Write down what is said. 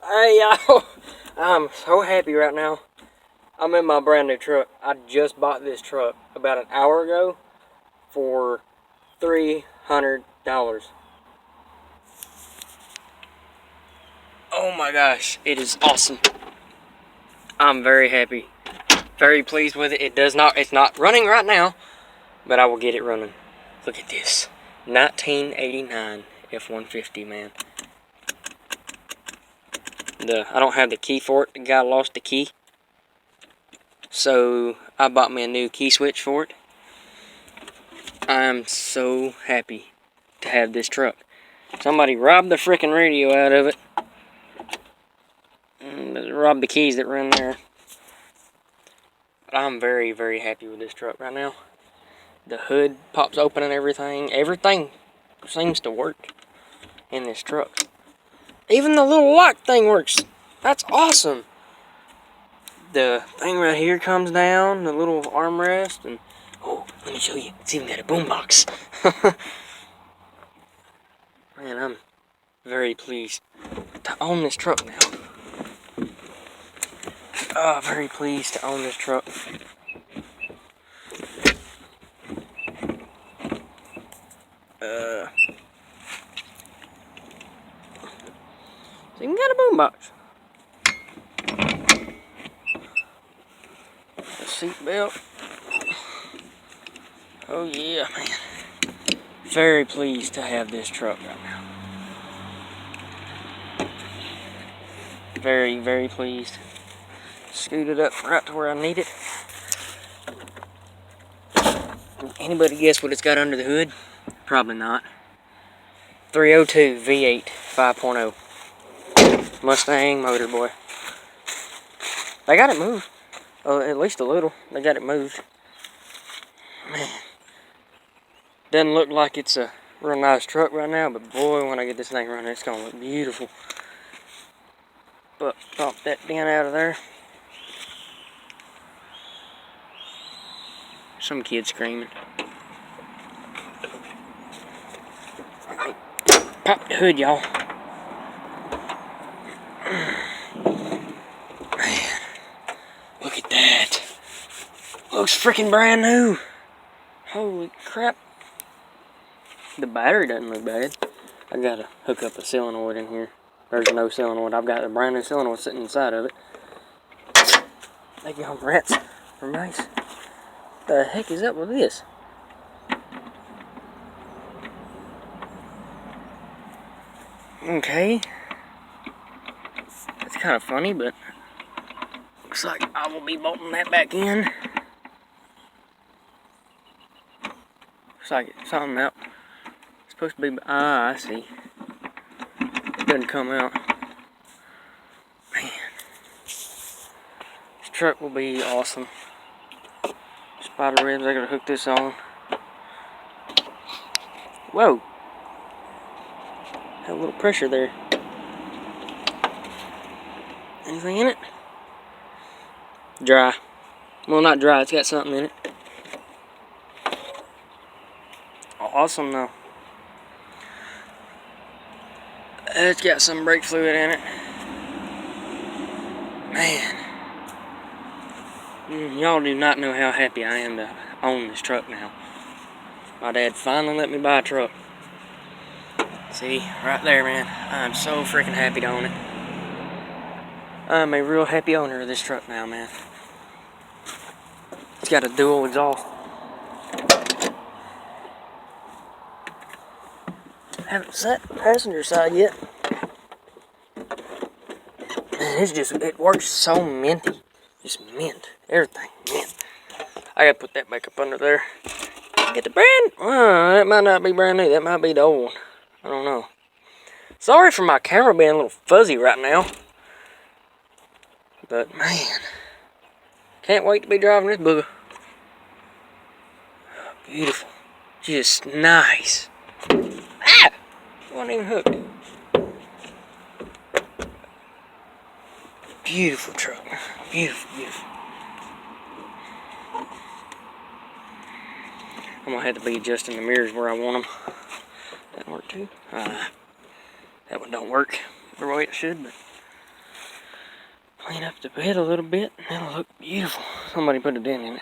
Hey y'all, I'm so happy right now. I'm in my brand new truck. I just bought this truck about an hour ago for $300. Oh my gosh, it is awesome. I'm very happy, very pleased with it. It's not running right now, but I will get it running. Look at this, 1989 F-150, man. I don't have the key for it. The guy lost the key. So I bought me a new key switch for it. I'm so happy to have this truck. Somebody robbed the freaking radio out of it. And robbed the keys that were in there. But I'm very, very happy with this truck right now. The hood pops open and everything. Everything seems to work in this truck. Even the little lock thing works. That's awesome. The thing right here comes down, the little armrest, and oh, let me show you. It's even got a boombox. Man, I'm very pleased to own this truck now. Oh, very pleased to own this truck. It's even got a boombox. A seat belt. Oh yeah, man. Very pleased to have this truck right now. Very, very pleased. Scoot it up right to where I need it. Anybody guess what it's got under the hood? Probably not. 302 V8 5.0 Mustang motor, boy. They got it moved. Oh, at least a little. They got it moved. Man. Doesn't look like it's a real nice truck right now, but boy, when I get this thing running, it's gonna look beautiful. But pop that dent out of there. Some kid screaming. Pop the hood, y'all. Man, look at that. Looks freaking brand new. Holy crap. The battery doesn't look bad. I gotta hook up a solenoid in here. There's no solenoid. I've got a brand new solenoid sitting inside of it. Thank you, home rats. They're nice. The heck is up with this? Okay. That's kind of funny, but looks like I will be bolting that back in. Looks like it's something out. It's supposed to be. Ah, I see. It doesn't come out. Man. This truck will be awesome. Spider ribs, I gotta hook this on. Whoa. Had a little pressure there. Anything in it? Dry. Well, not dry, it's got something in it. Awesome though. It's got some brake fluid in it. Man. Y'all do not know how happy I am to own this truck now. My dad finally let me buy a truck. See, right there, man. I'm so freaking happy to own it. I'm a real happy owner of this truck now, man. It's got a dual exhaust. Haven't sat passenger side yet. Man, it works so minty. Just mint. Everything, mint. I gotta put that back up under there. Get the brand. That might not be brand new. That might be the old one. I don't know. Sorry for my camera being a little fuzzy right now. But, man. Can't wait to be driving this booger. Beautiful. Just nice. Ah! It wasn't even hooked. Beautiful truck. Beautiful, beautiful. I'm gonna have to be adjusting the mirrors where I want them. That work too? That one don't work the way it should, but Clean up the bed a little bit, and it'll look beautiful. Somebody put a dent in it.